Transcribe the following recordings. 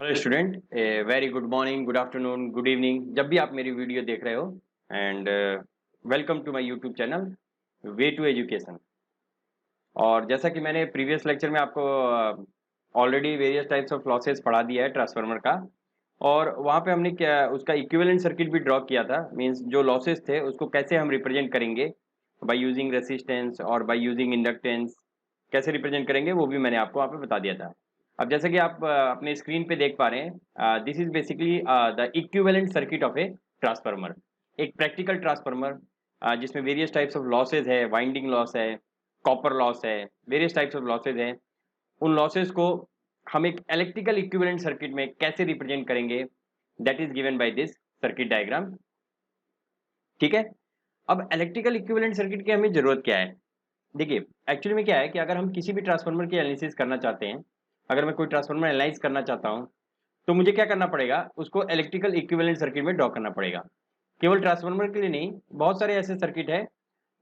Hello student, very good morning, good afternoon, good evening, जब भी आप मेरी वीडियो देख रहे हो। And welcome to my YouTube channel way to education. और जैसा कि मैंने प्रीवियस लेक्चर में आपको already various types of losses पढ़ा दिया है ट्रांसफार्मर का। और वहाँ पे हमने क्या उसका इक्विवेलेंट सर्किट भी ड्रॉ किया था। मींस जो लॉसेस थे उसको कैसे हम रिप्रेजेंट करेंगे बाय यूजिंग रेसिस्टेंस और बाय यूजिंग इंडक्टेंस, कैसे रिप्रेजेंट करेंगे वो भी मैंने आपको वहाँ पे बता दिया था। अब जैसे कि आप अपने स्क्रीन पे देख पा रहे हैं, this is basically the equivalent circuit of a transformer. एक प्रैक्टिकल ट्रांसफार्मर जिसमें वेरियस टाइप्स ऑफ लॉसेज है, वाइंडिंग लॉस है, कॉपर लॉस है, वेरियस टाइप्स ऑफ लॉसेज हैं। उन लॉसेस को हम एक इलेक्ट्रिकल इक्विवेलेंट सर्किट में कैसे रिप्रेजेंट करेंगे, that is given by this circuit diagram. ठीक है। अब इलेक्ट्रिकल इक्विवेलेंट सर्किट की हमें जरूरत क्या है? देखिए, एक्चुअली में क्या है कि अगर हम किसी भी ट्रांसफार्मर की एनालिसिस करना चाहते हैं, अगर मैं कोई ट्रांसफार्मर एनालाइज करना चाहता हूं, तो मुझे क्या करना पड़ेगा? उसको इलेक्ट्रिकल इक्विवेलेंट सर्किट में ड्रॉ करना पड़ेगा। केवल ट्रांसफार्मर के लिए नहीं, बहुत सारे ऐसे सर्किट है,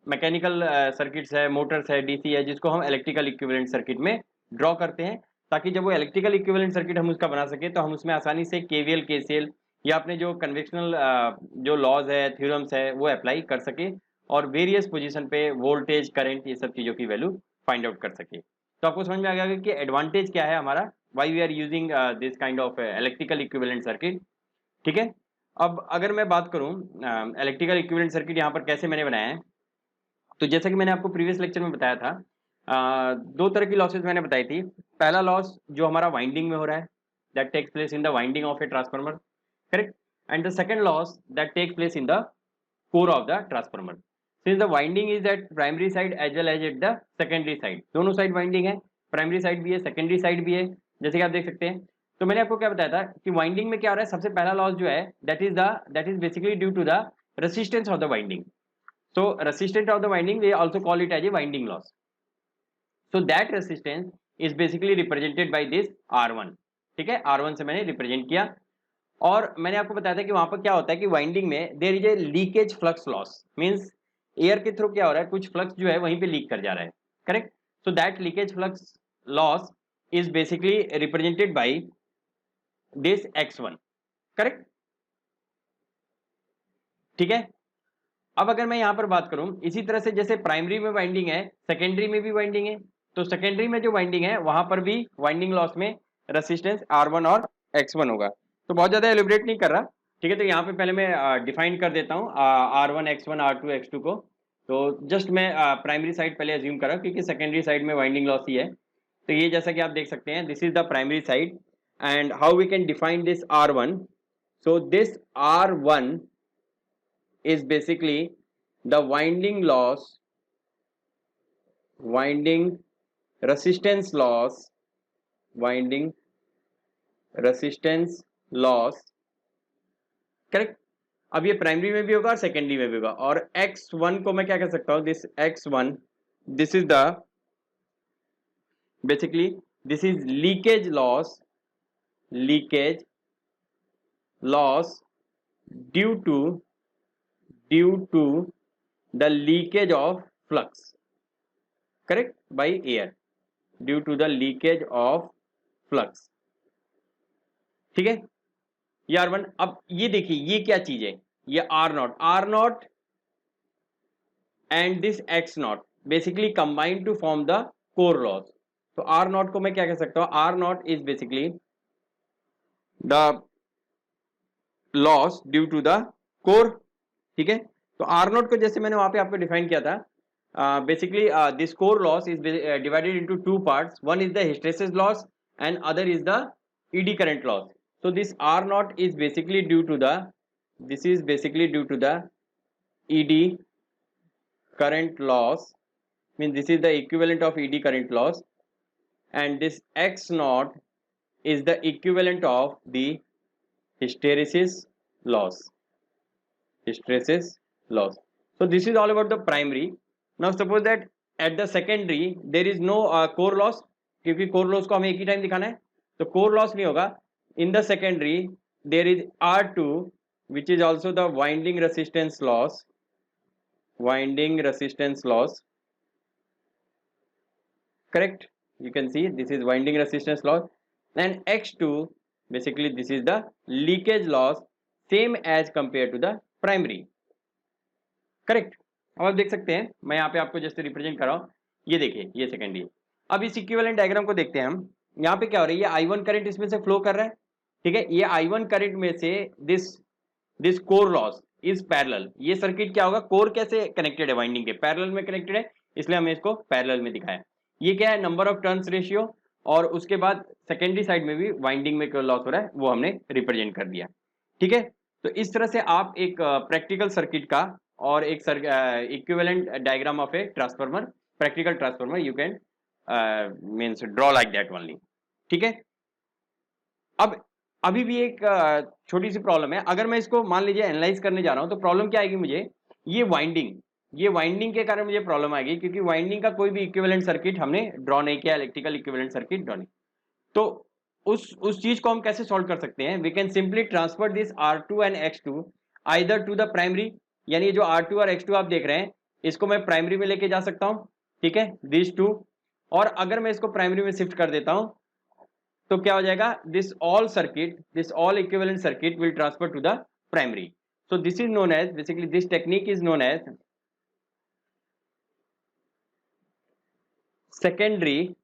मैकेनिकल सर्किट्स है, मोटर्स है, डीसी है, जिसको हम इलेक्ट्रिकल इक्विवेलेंट सर्किट में ड्रॉ करते हैं, ताकि जब वो इलेक्ट्रिकल इक्विवेलेंट सर्किट हम उसका बना सके तो हम उसमें आसानी से केवीएल, केसीएल या अपने जो कन्वेंशनल जो लॉज है, थ्योरम्स है, वो अप्लाई कर सके और वेरियस पोजीशन पे वोल्टेज, करंट, ये सब चीजों की वैल्यू फाइंड आउट कर सके। तो आपको समझ में आ गया कि एडवांटेज क्या है हमारा, why we are using this kind of electrical equivalent circuit. ठीक है। अब अगर मैं बात करूं इलेक्ट्रिकल इक्विवेलेंट सर्किट यहाँ पर कैसे मैंने बनाया है, तो जैसा कि मैंने आपको प्रीवियस लेक्चर में बताया था, दो तरह की लॉसेस मैंने बताई थी। पहला लॉस जो हमारा वाइंडिंग में हो रहा है, that takes place in the winding of a transformer, correct. And the second loss that takes place in the core of the transformer, since the winding is at primary side as well as at the secondary side. दोनों side winding है, primary side भी है, secondary side भी है, जैसे कि आप देख सकते हैं। तो मैंने आपको क्या बताया था कि वाइंडिंग में क्या हो रहा है, सबसे पहला लॉस जो है that is basically due to the resistance of the winding. So resistance of the winding, we also call it as a winding loss. So that resistance is basically represented by this R1। ठीक है, R1 से मैंने represent किया। और मैंने आपको बताया था कि वहां पर क्या होता है कि वाइंडिंग में there is a leakage flux loss, means air के थ्रू क्या हो रहा है, कुछ फ्लक्स जो है वहीं पे लीक कर जा रहा है, correct. So that leakage flux loss is basically represented by this X1, correct. ठीक है। अब अगर मैं यहां पर बात करूं इसी तरह से, जैसे प्राइमरी में वाइंडिंग है, सेकेंडरी में भी वाइंडिंग है, तो सेकेंडरी में जो वाइंडिंग है वहां पर भी वाइंडिंग लॉस में रेसिस्टेंस R1 और X1 होगा। तो बहुत ज्यादा एलिब्रेट नहीं कर रहा, ठीक है। तो यहाँ पे पहले मैं डिफाइन कर देता हूँ R1, X1, R2, X2 को। तो जस्ट मैं प्राइमरी साइड पहले अज्यूम कर रहा हूँ, क्योंकि सेकेंडरी साइड में वाइंडिंग लॉस ही है। तो ये जैसा कि आप देख सकते हैं, this is the primary side and how we can define this R1। so this R1 is basically the winding resistance loss, correct. अब ये प्राइमरी में भी होगा और सेकेंडरी में भी होगा। और X1 को मैं क्या कह सकता हूं, this X1, this is the basically this is leakage loss due to the leakage of flux, correct, by air, due to the leakage of flux. ठीक है, ये R1। अब ये देखिए, ये क्या चीज है, ये R0 and this X0 basically combine to form the core loss. तो R0 को मैं क्या कह सकता हूं, R0 is basically the loss due to the core. ठीक है। तो R0 को जैसे मैंने वहां पे आपको डिफाइन किया था, basically this core loss is divided into two parts, one is the hysteresis loss and other is the eddy current loss. so this R0 is basically due to the ED current loss, means this is the equivalent of ED current loss, and this X0 is the equivalent of the hysteresis loss. So this is all about the primary. Now suppose that at the secondary there is no core loss, क्योंकि core loss को हमें एक ही time दिखाना है, तो core loss नहीं होगा। In the secondary there is R2, which is also the winding resistance loss, correct. You can see this is winding resistance loss, and X2 basically this is the leakage loss same as compare to the primary, correct. अब आप देख सकते हैं, मैं यहाँ पे आपको जैसे रिप्रेजेंट कर रहा हूँ, ये देखिए ये सेकेंडरी। अब इस इक्विवेलेंट डायग्राम को देखते हैं हम। यहाँ पे क्या हो रहा है, ये I1 करंट इसमें से फ्लो कर रहा है, ठीक है। ये I1 करंट में से this core loss is parallel. ये सर्किट क्या होगा, कोर कैसे कनेक्टेड है, वाइंडिंग के पैरेलल में कनेक्टेड है, इसलिए हमने इसको पैरेलल में दिखाया। ये क्या है, नंबर ऑफ टर्न्स रेशियो, और उसके बाद सेकेंडरी साइड में भी वाइंडिंग में कोर लॉस हो रहा है, वो हमने रिप्रेजेंट कर दिया, ठीक है। तो इस तरह से आप एक प्रैक्टिकल सर्किट का और एक equivalent diagram of a transformer, practical transformer you can means draw like that only, ठीक है। अब अभी भी एक छोटी सी प्रॉब्लम है, अगर मैं इसको मान लीजिए एनालाइज करने जा रहा हूं, तो प्रॉब्लम क्या आएगी मुझे, ये वाइंडिंग के कारण मुझे प्रॉब्लम आएगी, क्योंकि वाइंडिंग का कोई भी इक्विवेलेंट सर्किट हमने ड्रॉ नहीं किया, इलेक्ट्रिकल इक्विवेलेंट सर्किट ड्रॉ नहीं। तो उस चीज को हम कैसे सॉल्व कर सकते हैं, we can simply transfer this R2 and X2 either to the primary, यानी जो R2 और X2 आप देख रहे हैं, इसको मैं प्राइमरी में लेके जा सकता हूं, ठीक है, दिस टू। और अगर मैं इसको प्राइमरी में शिफ्ट कर देता हूं, तो क्या हो जाएगा, this all equivalent circuit will transfer to the primary. So this is known as, basically this technique is known as secondary,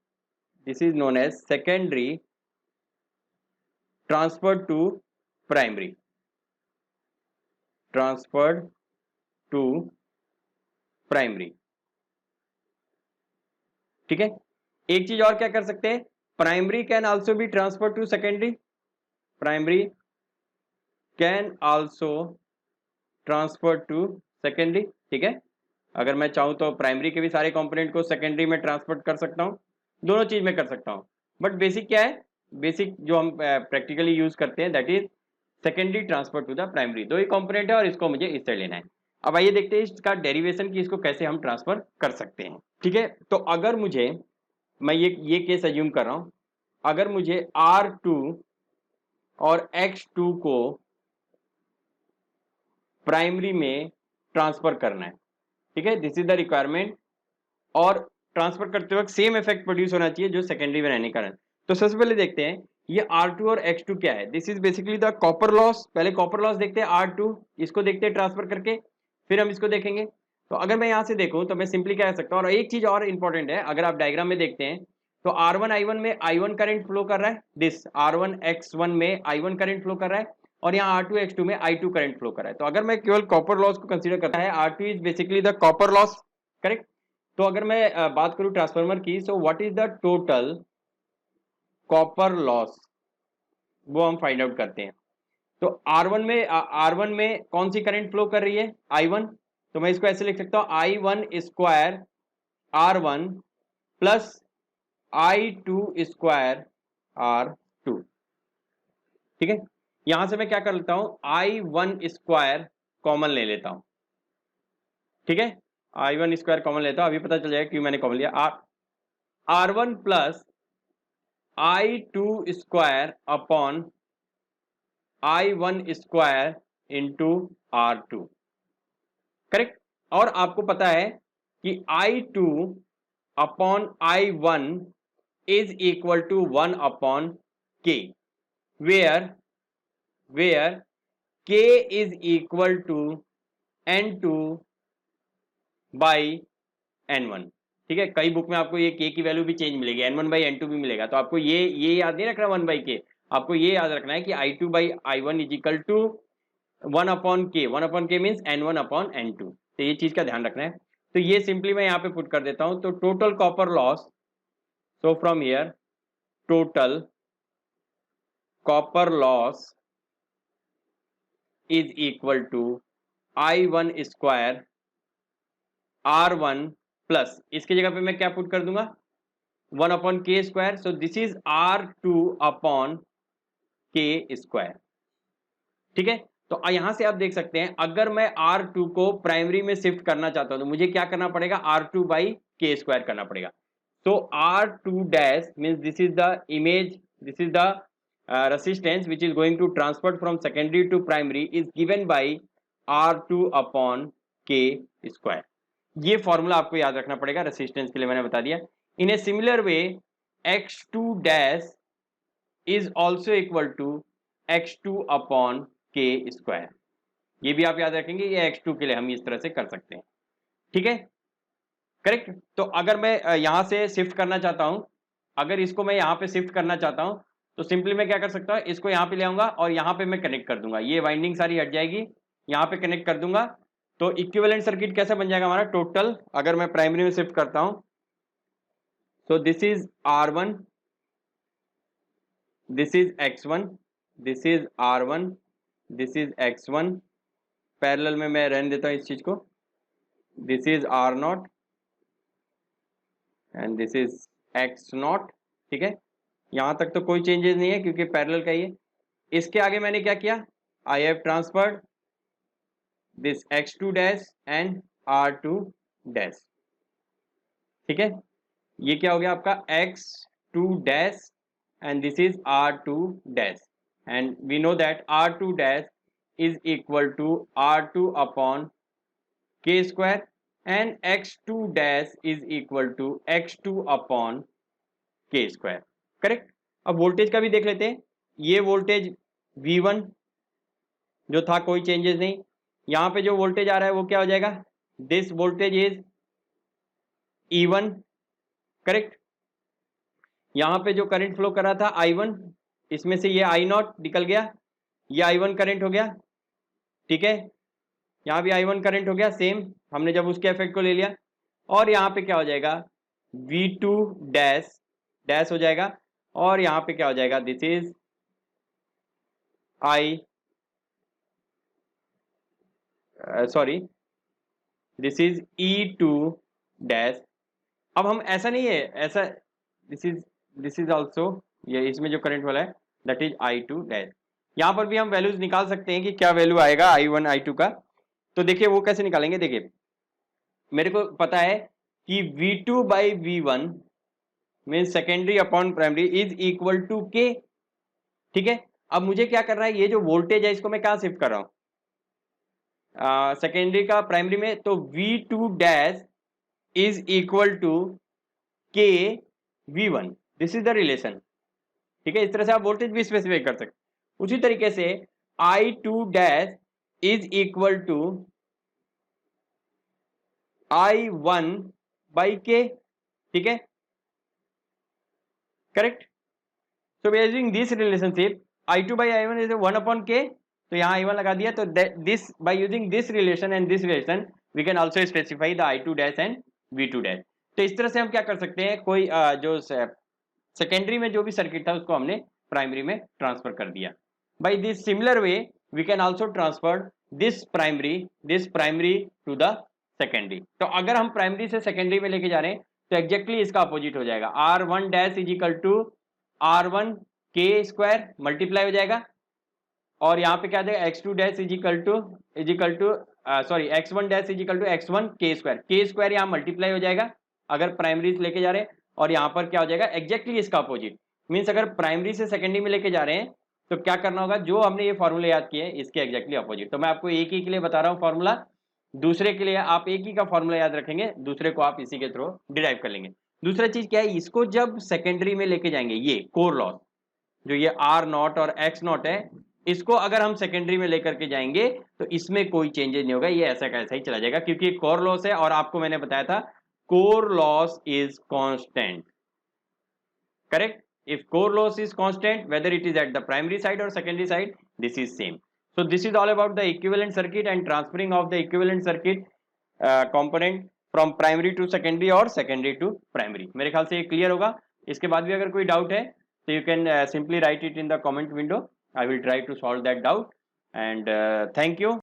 this is known as secondary transferred to primary, transferred to primary, ठीक है। एक चीज और क्या कर सकते हैं, primary can also be transfer to secondary, primary can also transfer to secondary, ठीक है। अगर मैं चाहूं तो प्राइमरी के भी सारे कंपोनेंट को सेकेंडरी में ट्रांसफर कर सकता हूं, दोनों चीज में कर सकता हूं। बट बेसिक क्या है, बेसिक जो हम प्रैक्टिकली यूज करते हैं, that is secondary transfer to the primary. दो ही कंपोनेंट है और इसको मुझे इससे लेना है। अब आइए देखते हैं इसका डेरिवेशन की, इसको कैसे हम ट्रांसफर कर सकते हैं, ठीक है। तो अगर मुझे, मैं ये केस अज्यूम कर रहा हूं, अगर मुझे R2 और X2 को प्राइमरी में ट्रांसफर करना है, ठीक है, दिस इज द रिक्वायरमेंट, और ट्रांसफर करते वक्त सेम इफेक्ट प्रोड्यूस होना चाहिए जो सेकेंडरी में रहने के कारण। तो सबसे पहले देखते हैं ये R2 और X2 क्या है, this is basically the copper loss. पहले कॉपर लॉस देखते हैं R2, इसको देखते हैं ट्रांसफर करके, फिर हम इसको देखेंगे। तो अगर मैं यहाँ से देखूं तो मैं सिंपली क्या कर सकता हूँ, और एक चीज और इंपॉर्टेंट है, अगर आप डायग्राम में देखते हैं तो R1 I1 में I1 करंट फ्लो कर रहा है, दिस R1 X1 में I1 करंट फ्लो कर रहा है, और यहाँ R2 X2 में I2 करंट फ्लो कर रहा है। तो अगर मैं केवल कॉपर लॉस को कंसीडर करता है, R2 is basically the copper loss, correct. तो अगर मैं बात करूं ट्रांसफार्मर की, so what is the total copper loss, वो हम फाइंड आउट करते हैं। तो R1 में कौन सी करंट फ्लो कर रही है, I1, तो मैं इसको ऐसे लिख सकता हूं, I1 square R1 plus I2 square R2, ठीक है। यहां से मैं क्या कर लेता हूं, I1 स्क्वायर कॉमन ले लेता हूं, ठीक है, I1 स्क्वायर कॉमन लेता हूं, अभी पता चल जाएगा क्यों मैंने कॉमन लिया। R1 plus I2 square upon I1 square into R2, correct. और आपको पता है कि I2 upon I1 is equal to 1 upon K, where K is equal to N2 by N1, ठीक है। कई बुक में आपको ये K की वैल्यू भी चेंज मिलेगी, N1 बाई N2 भी मिलेगा। तो आपको ये याद नहीं रखना 1 बाई K, आपको ये याद रखना है कि I2 by I1 is equal to 1 upon K means N1 upon N2। तो ये चीज का ध्यान रखना है। तो ये सिंपली मैं यहाँ पे पुट कर देता हूं, तो total copper loss, so from here total copper loss is equal to I1 square R1 plus, इसकी जगह पे मैं क्या पुट कर दूंगा, 1 upon K square, so this is R2 upon K square, ठीक है। तो यहां से आप देख सकते हैं, अगर मैं R2 को प्राइमरी में शिफ्ट करना चाहता हूं तो मुझे क्या करना पड़ेगा, R2 बाई K स्क्वायर करना पड़ेगा। So R2 dash means this is the image, this is the resistance which is going to transfer from secondary to primary is given by R2 upon K square। ये formula आपको याद रखना पड़ेगा resistance के लिए, मैंने बता दिया। In a similar way X2 dash is also equal to x2 upon k square. ये भी आप याद रखेंगे, ये x2 के लिए हम इस तरह से कर सकते हैं, ठीक है, करेक्ट। तो अगर मैं यहां से शिफ्ट करना चाहता हूं, अगर इसको मैं यहां पे शिफ्ट करना चाहता हूं तो सिंपली मैं क्या कर सकता हूं, इसको यहां पे ले आऊंगा और यहां पे मैं कनेक्ट कर दूंगा, ये वाइंडिंग सारी हट जाएगी, यहां पे कनेक्ट कर दूंगा। तो इक्विवेलेंट सर्किट कैसे बन जाएगा हमारा टोटल, अगर मैं प्राइमरी में शिफ्ट करता हूं, so this is R1, this is X1, this is R1, this is X1, parallel में मैं रहने देता हूं इस चीज को, this is R0 and this is X0, ठीक है, यहां तक तो कोई चेंजेस नहीं है क्योंकि पैरेलल का ही है। इसके आगे मैंने क्या किया, I have transferred this X2 dash and R2 dash, ठीक है, ये क्या हो गया आपका x2 dash and this is r2 dash and we know that r2 dash is equal to r2 upon k square and x2 dash is equal to x2 upon k square, correct. अब voltage का भी देख लेते हैं, ये voltage V1 जो था कोई चेंजेस नहीं, यहाँ पे जो वोल्टेज आ रहा है वो क्या हो जाएगा, this voltage is E1, correct. यहाँ पे जो करंट फ्लो कर रहा था I1, इसमें से ये I0 निकल गया, ये I1 करंट हो गया, ठीक है, यहाँ भी I1 करंट हो गया सेम, हमने जब उसके इफेक्ट को ले लिया, और यहाँ पे क्या हो जाएगा V2 डैश डैश हो जाएगा, और यहाँ पे क्या हो जाएगा, this is this is E2 dash. अब हम ऐसा नहीं है, ऐसा दिस इज ऑल्सो, ये इसमें जो करंट वाला है दैट इज I2 डैश। यहाँ पर भी हम वैल्यूज निकाल सकते हैं कि क्या वैल्यू आएगा I1 I2 का। तो देखिए वो कैसे निकालेंगे, देखिए मेरे को पता है कि V2 by V1 mean secondary upon primary is equal to K, ठीक है। अब मुझे क्या करना है, ये जो वोल्टेज है इसको मैं कहाँ शिफ्ट कर रहा हूँ, सेकेंडरी का प्राइमरी में, तो V2 dash is equal to के V1, this is the relation, ठीक है। इस तरह से आप वोल्टेज भी स्पेसिफाई कर सकते। उसी तरीके से I2 dash is equal to I1 by K, ठीक है, correct. So we are using this relationship I2 by I1 is 1 upon K, तो यहाँ I1 लगा दिया, तो this by using this relation and this relation we can also specify the I2 dash and V2 dash. तो इस तरह से हम क्या कर सकते हैं, कोई जो सेकेंडरी में जो भी सर्किट था उसको हमने प्राइमरी में ट्रांसफर कर दिया। By this similar way we can also transfer this primary to the secondary. तो अगर हम प्राइमरी से सेकेंडरी में लेके जा रहे हैं तो एग्जैक्टली इसका अपोजिट हो जाएगा, R1 dash is equal to R1 के स्क्वायर मल्टीप्लाई हो जाएगा, और यहाँ पे क्या देगा x2 dash is equal to x1 dash is equal to x1 K square यहाँ मल्टीप्लाई हो जाएगा अगर प्राइमरी से लेके जा रहे हैं, और यहाँ पर क्या हो जाएगा एग्जैक्टली इसका अपोजिट, मीन्स अगर प्राइमरी से सेकेंडरी में लेके जा रहे हैं तो क्या करना होगा, जो हमने ये फॉर्मूला याद किए इसके एग्जैक्टली अपोजिट। तो मैं आपको एक ही के लिए बता रहा हूँ फॉर्मूला, दूसरे के लिए आप एक ही का फॉर्मूला याद रखेंगे, दूसरे को आप इसी के थ्रू डिराइव कर लेंगे। दूसरा चीज क्या है, इसको जब सेकेंडरी में लेके जाएंगे, ये कोर लॉस जो ये R0 और X0 है, इसको अगर हम सेकेंडरी में लेकर के जाएंगे तो इसमें कोई चेंजेस नहीं होगा, ये ऐसा का ऐसा ही चला जाएगा क्योंकि कोर लॉस है, और आपको मैंने बताया था core loss is constant, correct. if core loss is constant whether it is at the primary side or secondary side, this is same. So this is all about the equivalent circuit and transferring of the equivalent circuit component from primary to secondary or secondary to primary. मेरे ख्याल से ये clear होगा। इसके बाद भी अगर कोई डाउट है तो you can simply write it in the comment window. I will try to solve that doubt and thank you.